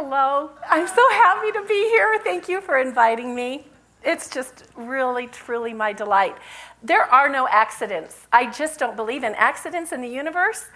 Hello. I'm so happy to be here. Thank you for inviting me. It's just really, truly my delight. There are no accidents. I just don't believe in accidents in the universe.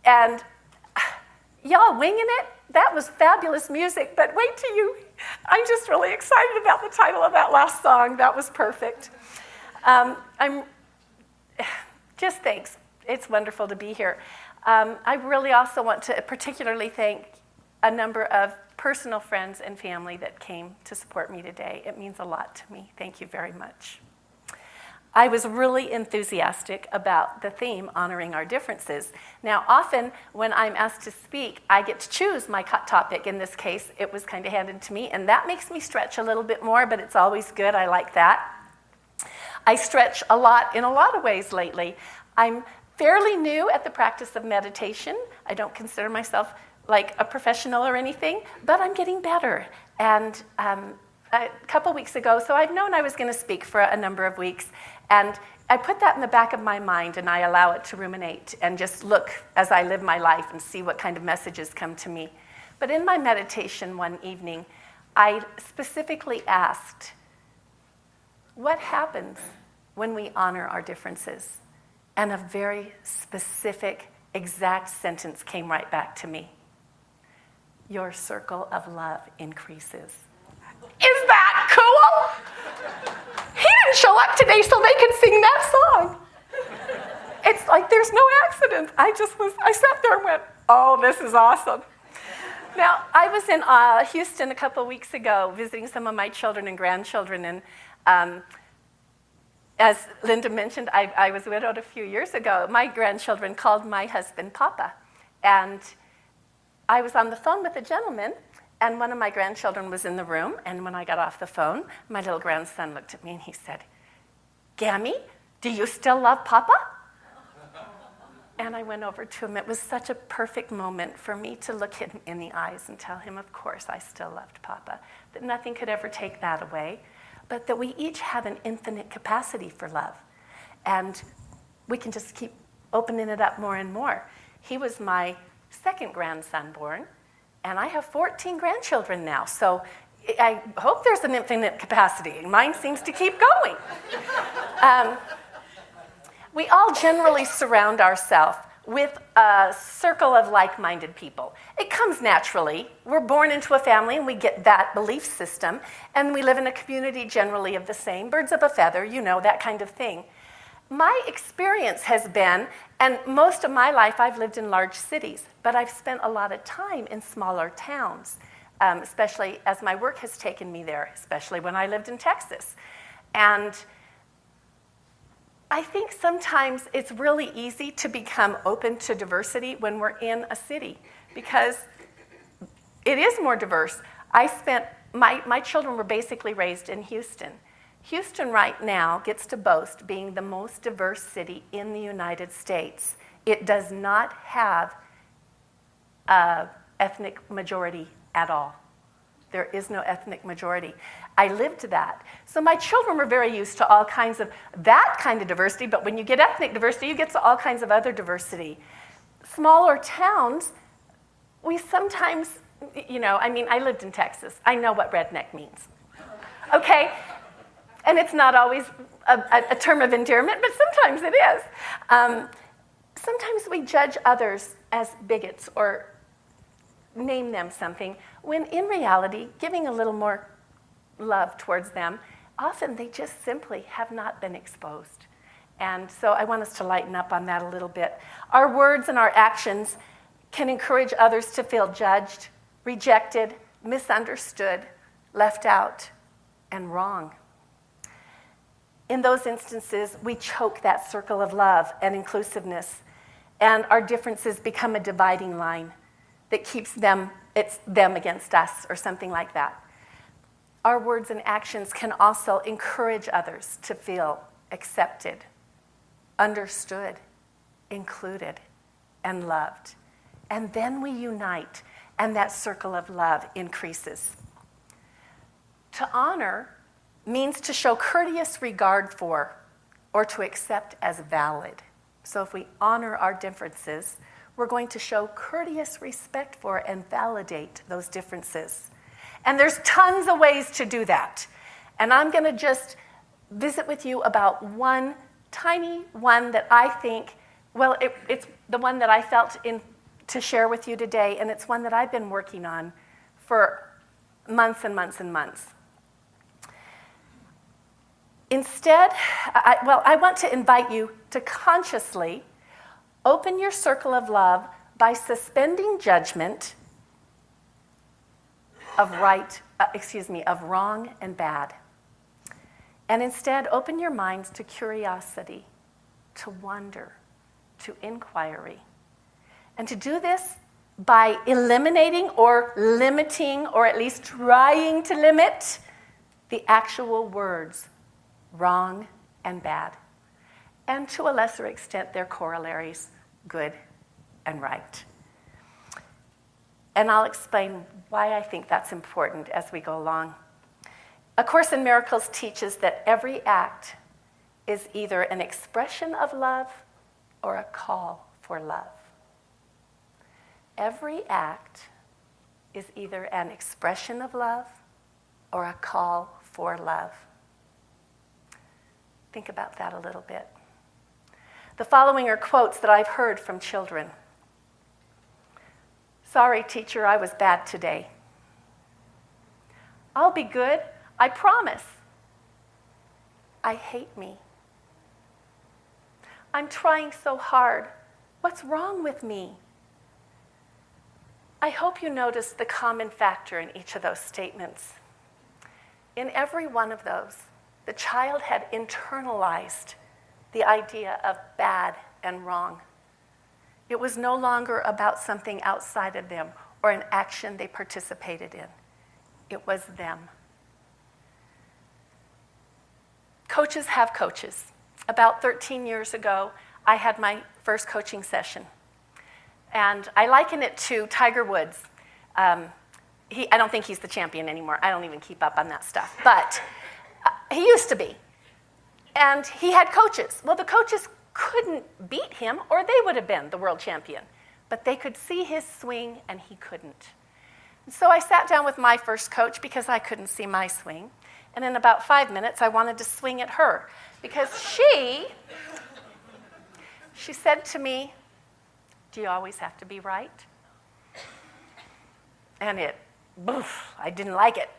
And y'all winging it, that was fabulous music, but wait till you, I'm just really excited about the title of that last song. That was perfect. Just thanks. It's wonderful to be here. I really also want to particularly thank a number of personal friends and family that came to support me today. It means a lot to me. Thank you very much. I was really enthusiastic about the theme, honoring our differences. Now, often when I'm asked to speak, I get to choose my topic. In this case, it was kind of handed to me, and that makes me stretch a little bit more, but it's always good. I like that. I stretch a lot in a lot of ways lately. I'm fairly new at the practice of meditation. I don't consider myself like a professional or anything, but I'm getting better. And a couple weeks ago, so I've known I was going to speak for a number of weeks, and I put that in the back of my mind, and I allow it to ruminate and just look as I live my life and see what kind of messages come to me. But in my meditation one evening, I specifically asked, what happens when we honor our differences? And a very specific, exact sentence came right back to me. Your circle of love increases. Is that cool? He didn't show up today so they could sing that song. It's like there's no accident. I sat there and went, oh, this is awesome. Now, I was in Houston a couple of weeks ago visiting some of my children and grandchildren, and as Linda mentioned, I was widowed a few years ago. My grandchildren called my husband Papa, and I was on the phone with a gentleman, and one of my grandchildren was in the room, and when I got off the phone, my little grandson looked at me and he said, Gammy, do you still love Papa? And I went over to him. It was such a perfect moment for me to look him in the eyes and tell him, of course, I still loved Papa, that nothing could ever take that away, but that we each have an infinite capacity for love. And we can just keep opening it up more and more. He was my second grandson born, and I have 14 grandchildren now, so I hope there's an infinite capacity. Mine seems to keep going. We all generally surround ourselves with a circle of like-minded people. It comes naturally. We're born into a family and we get that belief system, and we live in a community generally of the same, birds of a feather, you know, that kind of thing. My experience has been, and most of my life I've lived in large cities, but I've spent a lot of time in smaller towns, especially as my work has taken me there, especially when I lived in Texas. And I think sometimes it's really easy to become open to diversity when we're in a city, because it is more diverse. My children were basically raised in Houston. Houston right now gets to boast being the most diverse city in the United States. It does not have an ethnic majority at all. There is no ethnic majority. I lived that. So my children were very used to all kinds of that kind of diversity, but when you get ethnic diversity, you get to all kinds of other diversity. Smaller towns, we sometimes, I lived in Texas. I know what redneck means, okay? And it's not always a term of endearment, but sometimes it is. Sometimes we judge others as bigots or name them something, when in reality, giving a little more love towards them, often they just simply have not been exposed. And so I want us to lighten up on that a little bit. Our words and our actions can encourage others to feel judged, rejected, misunderstood, left out, and wrong. In those instances, we choke that circle of love and inclusiveness, and our differences become a dividing line that keeps it's them against us or something like that. Our words and actions can also encourage others to feel accepted, understood, included, and loved. And then we unite, and that circle of love increases. To honor means to show courteous regard for or to accept as valid. So if we honor our differences, we're going to show courteous respect for and validate those differences. And there's tons of ways to do that. And I'm going to just visit with you about one tiny one that I think, well, it's the one that I felt to share with you today, and it's one that I've been working on for months and months and months. Instead, I want to invite you to consciously open your circle of love by suspending judgment of wrong and bad. And instead, open your minds to curiosity, to wonder, to inquiry. And to do this by eliminating or limiting, or at least trying to limit, the actual words wrong and bad. And to a lesser extent, their corollaries, good and right. And I'll explain why I think that's important as we go along. A Course in Miracles teaches that every act is either an expression of love or a call for love. Every act is either an expression of love or a call for love. Think about that a little bit. The following are quotes that I've heard from children. Sorry, teacher, I was bad today. I'll be good, I promise. I hate me. I'm trying so hard. What's wrong with me? I hope you notice the common factor in each of those statements. In every one of those, the child had internalized the idea of bad and wrong. It was no longer about something outside of them or an action they participated in. It was them. Coaches have coaches. About 13 years ago, I had my first coaching session. And I liken it to Tiger Woods. I don't think he's the champion anymore. I don't even keep up on that stuff. But he used to be. And he had coaches. Well, the coaches couldn't beat him, or they would have been the world champion. But they could see his swing, and he couldn't. And so I sat down with my first coach because I couldn't see my swing. And in about 5 minutes, I wanted to swing at her. Because she said to me, "Do you always have to be right?" And I didn't like it.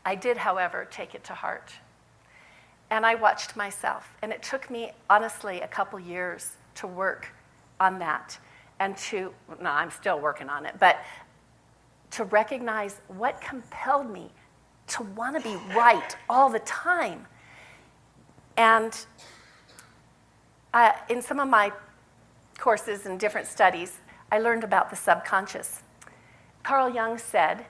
I did, however, take it to heart. And I watched myself. And it took me, honestly, a couple years to work on that. And I'm still working on it, but to recognize what compelled me to want to be right all the time. And in some of my courses and different studies, I learned about the subconscious. Carl Jung said,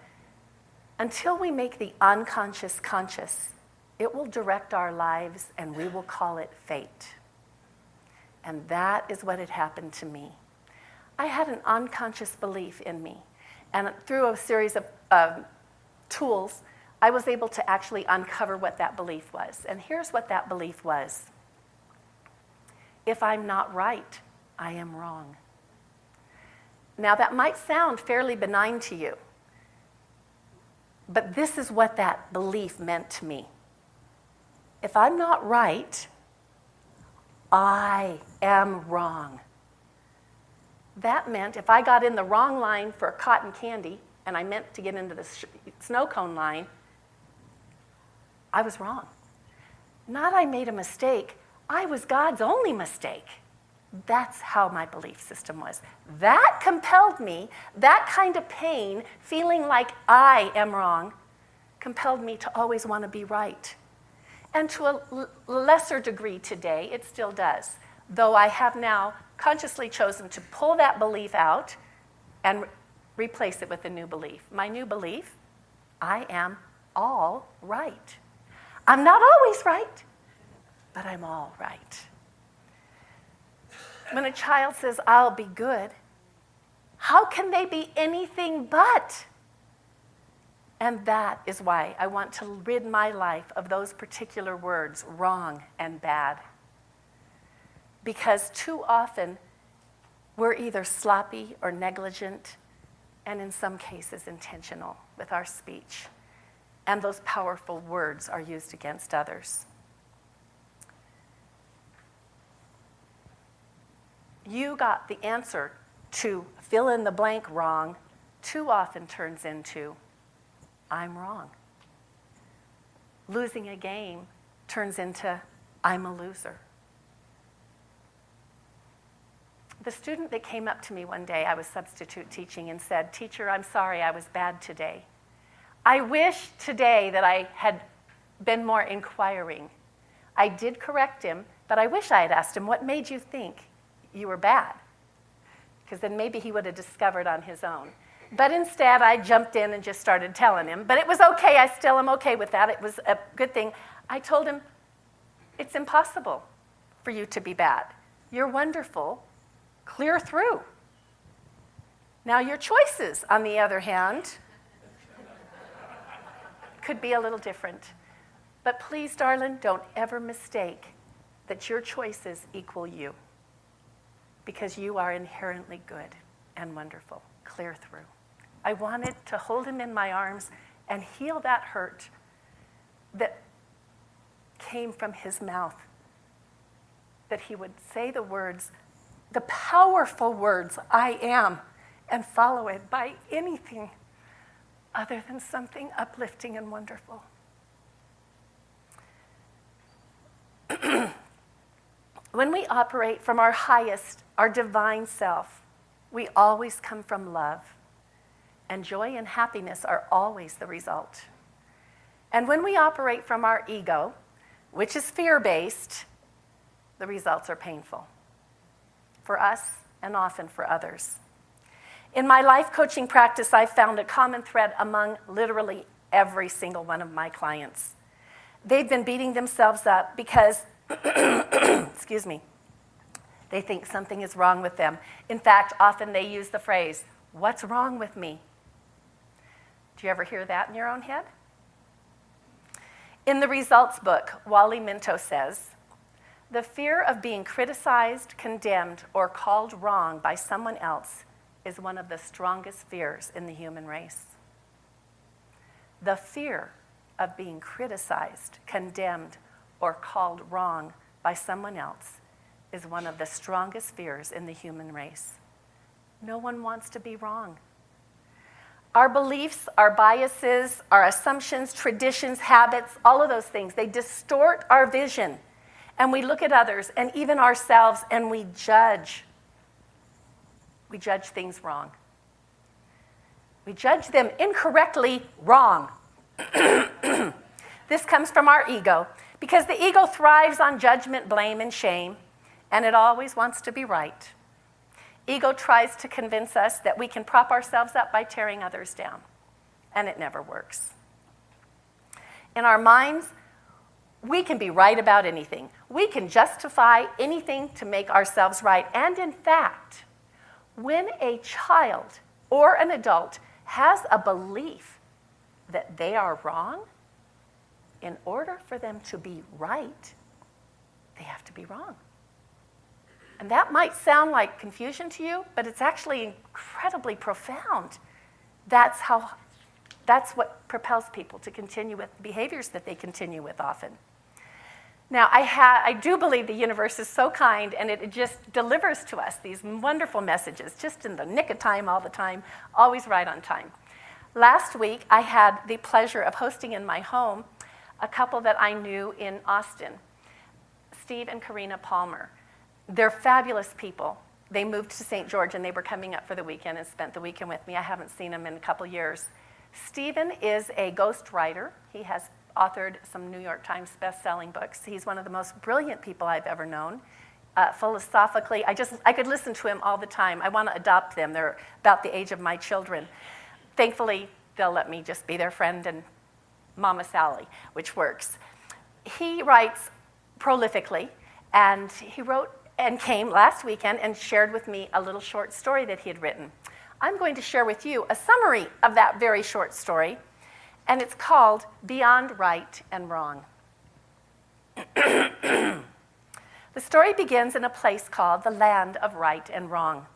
until we make the unconscious conscious, it will direct our lives and we will call it fate. And that is what had happened to me. I had an unconscious belief in me. And through a series of tools, I was able to actually uncover what that belief was. And here's what that belief was. If I'm not right, I am wrong. Now, that might sound fairly benign to you, but this is what that belief meant to me. If I'm not right, I am wrong. That meant if I got in the wrong line for cotton candy and I meant to get into the snow cone line, I was wrong. Not I made a mistake, I was God's only mistake. That's how my belief system was. That compelled me, that kind of pain, feeling like I am wrong, compelled me to always want to be right. And to a lesser degree today, it still does. Though I have now consciously chosen to pull that belief out and replace it with a new belief. My new belief, I am all right. I'm not always right, but I'm all right. When a child says, I'll be good, how can they be anything but? And that is why I want to rid my life of those particular words, wrong and bad. Because too often, We're either sloppy or negligent, and in some cases intentional with our speech. And those powerful words are used against others. You got the answer to fill in the blank wrong too often turns into, I'm wrong. Losing a game turns into, I'm a loser. The student that came up to me one day, I was substitute teaching, and said, "Teacher, I'm sorry, I was bad today. I wish today that I had been more inquiring. I did correct him, but I wish I had asked him, what made you think you were bad?" Because then maybe he would have discovered on his own. But instead, I jumped in and just started telling him. But it was okay. I still am okay with that. It was a good thing. I told him, it's impossible for you to be bad. You're wonderful. Clear through. Now, your choices, on the other hand, could be a little different. But please, darling, don't ever mistake that your choices equal you, because you are inherently good and wonderful. Clear through. I wanted to hold him in my arms and heal that hurt that came from his mouth, that he would say the words, the powerful words, I am, and follow it by anything other than something uplifting and wonderful. When we operate from our highest, our divine self, we always come from love, and joy and happiness are always the result. And when we operate from our ego, which is fear-based, the results are painful for us and often for others. In my life coaching practice, I've found a common thread among literally every single one of my clients. They've been beating themselves up because, excuse me, they think something is wrong with them. In fact, often they use the phrase, "What's wrong with me?" Do you ever hear that in your own head? In the results book, Wally Minto says, the fear of being criticized, condemned, or called wrong by someone else is one of the strongest fears in the human race. The fear of being criticized, condemned, or called wrong by someone else is one of the strongest fears in the human race. No one wants to be wrong. Our beliefs, our biases, our assumptions, traditions, habits, all of those things, they distort our vision. And we look at others and even ourselves and we judge. We judge things wrong. We judge them incorrectly wrong. This comes from our ego, because the ego thrives on judgment, blame, and shame, and it always wants to be right. Ego tries to convince us that we can prop ourselves up by tearing others down, and it never works. In our minds, we can be right about anything. We can justify anything to make ourselves right. And in fact, when a child or an adult has a belief that they are wrong, in order for them to be right, they have to be wrong. And that might sound like confusion to you, but it's actually incredibly profound. That's what propels people to continue with behaviors that they continue with often. Now, I do believe the universe is so kind, and it just delivers to us these wonderful messages, just in the nick of time all the time, always right on time. Last week, I had the pleasure of hosting in my home a couple that I knew in Austin, Steve and Karina Palmer. They're fabulous people. They moved to St. George, and they were coming up for the weekend and spent the weekend with me. I haven't seen them in a couple years. Stephen is a ghostwriter. He has authored some New York Times best-selling books. He's one of the most brilliant people I've ever known. Philosophically, I could listen to him all the time. I want to adopt them. They're about the age of my children. Thankfully, they'll let me just be their friend and Mama Sally, which works. He writes prolifically, and he wrote and came last weekend and shared with me a little short story that he had written. I'm going to share with you a summary of that very short story, and it's called Beyond Right and Wrong. The story begins in a place called the Land of Right and Wrong.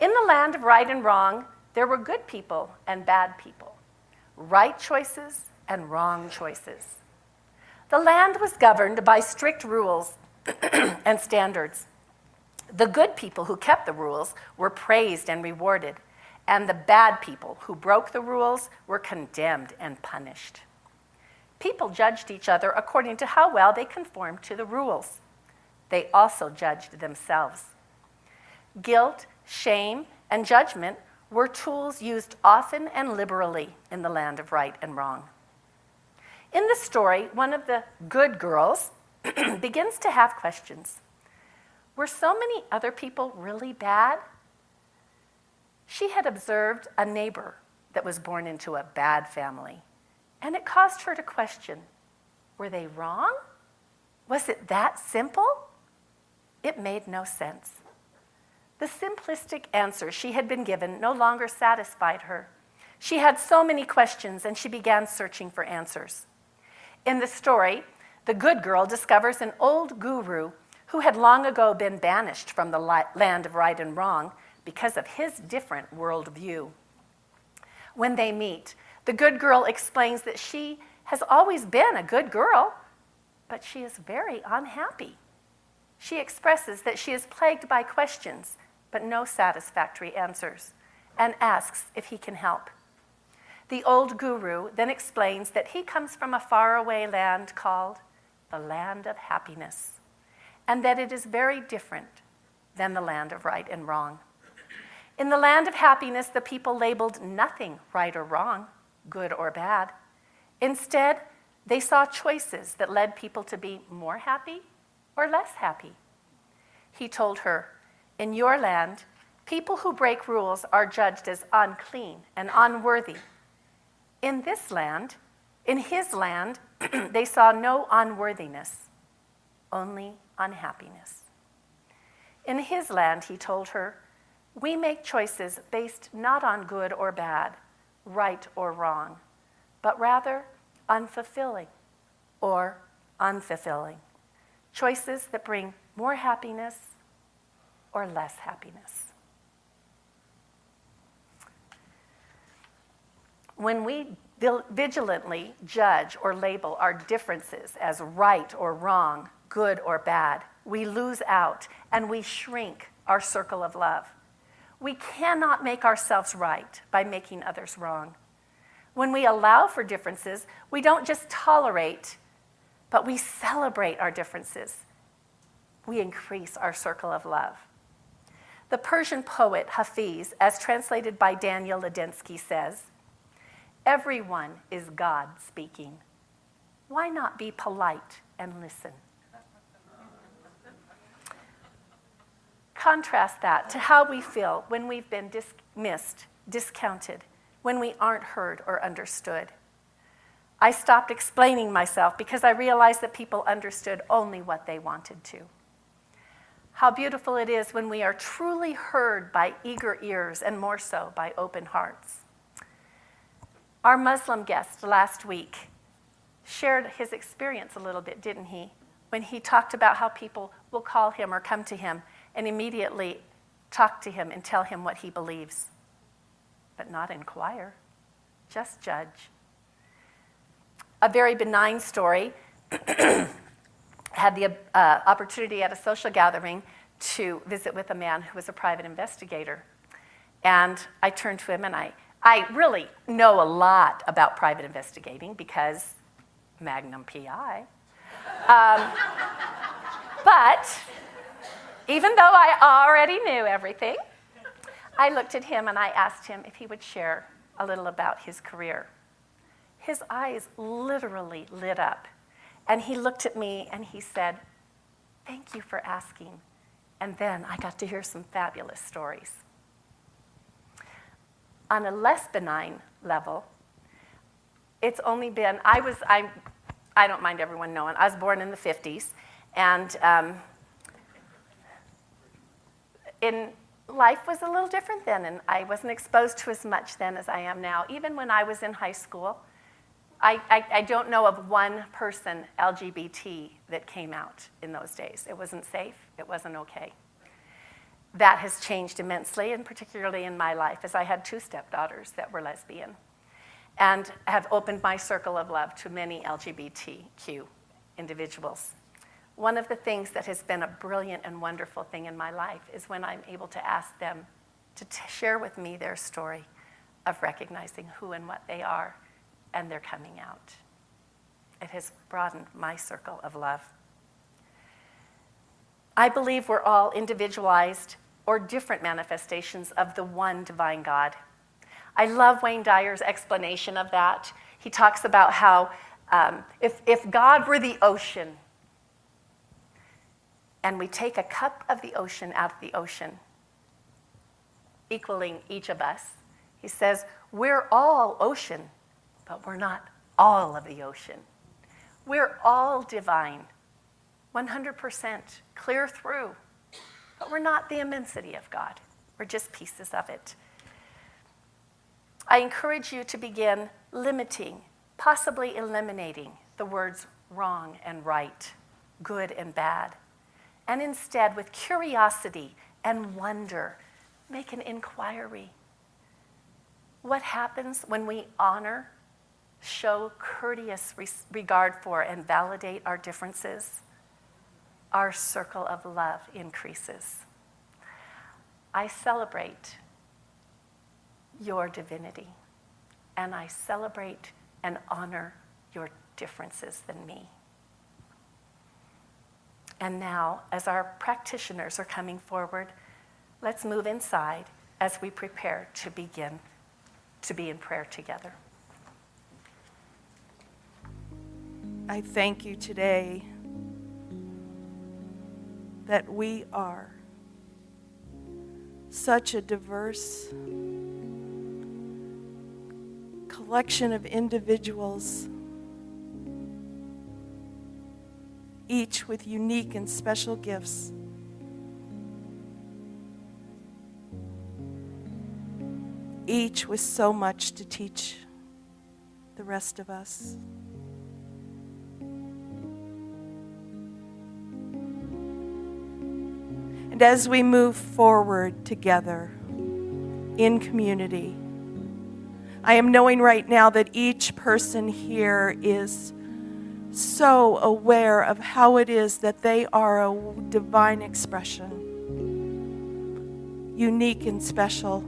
In the land of right and wrong, there were good people and bad people, right choices and wrong choices. The land was governed by strict rules and standards. The good people who kept the rules were praised and rewarded, and the bad people who broke the rules were condemned and punished. People judged each other according to how well they conformed to the rules. They also judged themselves. Guilt, shame, and judgment were tools used often and liberally in the land of right and wrong. In the story, one of the good girls begins to have questions. Were so many other people really bad? She had observed a neighbor that was born into a bad family, and it caused her to question, were they wrong? Was it that simple? It made no sense. The simplistic answer she had been given no longer satisfied her. She had so many questions, and she began searching for answers. In the story, the good girl discovers an old guru who had long ago been banished from the land of right and wrong because of his different worldview. When they meet, the good girl explains that she has always been a good girl, but she is very unhappy. She expresses that she is plagued by questions, but no satisfactory answers, and asks if he can help. The old guru then explains that he comes from a faraway land called the land of happiness, and that it is very different than the land of right and wrong. In the land of happiness, the people labeled nothing right or wrong, good or bad. Instead, they saw choices that led people to be more happy or less happy. He told her, in your land, people who break rules are judged as unclean and unworthy. In his land, they saw no unworthiness, only unhappiness. In his land, he told her, we make choices based not on good or bad, right or wrong, but rather unfulfilling or unfulfilling. Choices that bring more happiness or less happiness. When we vigilantly judge or label our differences as right or wrong, good or bad, we lose out and we shrink our circle of love. We cannot make ourselves right by making others wrong. When we allow for differences, we don't just tolerate, but we celebrate our differences. We increase our circle of love. The Persian poet Hafiz, as translated by Daniel Ladinsky, says, everyone is God speaking. Why not be polite and listen? Contrast that to how we feel when we've been dismissed, discounted, when we aren't heard or understood. I stopped explaining myself because I realized that people understood only what they wanted to. How beautiful it is when we are truly heard by eager ears and more so by open hearts. Our Muslim guest last week shared his experience a little bit, didn't he? When he talked about how people will call him or come to him and immediately talk to him and tell him what he believes, but not inquire, just judge. A very benign story. Had the opportunity at a social gathering to visit with a man who was a private investigator. And I turned to him, and I really know a lot about private investigating because Magnum PI. But even though I already knew everything, I looked at him and I asked him if he would share a little about his career. His eyes literally lit up. And he looked at me and he said, thank you for asking. And then I got to hear some fabulous stories. On a less benign level, it's only been, I don't mind everyone knowing, I was born in the 50s. And life was a little different then, and I wasn't exposed to as much then as I am now. Even when I was in high school, I don't know of one person LGBT that came out in those days. It wasn't safe. It wasn't okay. that has changed immensely, and particularly in my life, as I had 2 stepdaughters that were lesbian, and have opened my circle of love to many LGBTQ individuals. One of the things that has been a brilliant and wonderful thing in my life is when I'm able to ask them to share with me their story of recognizing who and what they are and their coming out. It has broadened my circle of love. I believe we're all individualized or different manifestations of the one divine God. I love Wayne Dyer's explanation of that. He talks about how if God were the ocean, and we take a cup of the ocean out of the ocean, equaling each of us, he says, we're all ocean, but we're not all of the ocean. We're all divine, 100%, clear through, but we're not the immensity of God. We're just pieces of it. I encourage you to begin limiting, possibly eliminating the words wrong and right, good and bad, and instead, with curiosity and wonder, make an inquiry. What happens when we honor, show courteous regard for, and validate our differences? Our circle of love increases. I celebrate your divinity, and I celebrate and honor your differences than me. And now, as our practitioners are coming forward, let's move inside as we prepare to begin to be in prayer together. I thank you today that we are such a diverse collection of individuals, each with unique and special gifts. Each with so much to teach the rest of us. And as we move forward together in community, I am knowing right now that each person here is so aware of how it is that they are a divine expression, unique and special.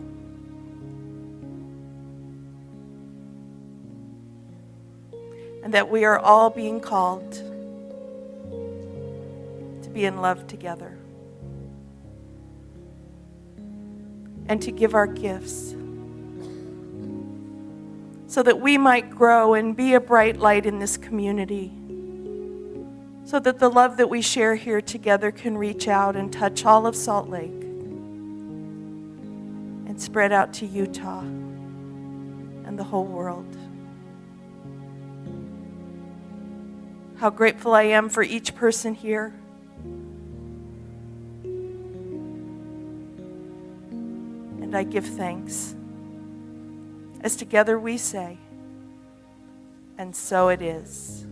And that we are all being called to be in love together and to give our gifts so that we might grow and be a bright light in this community, so that the love that we share here together can reach out and touch all of Salt Lake and spread out to Utah and the whole world. How grateful I am for each person here. And I give thanks as together we say, and so it is.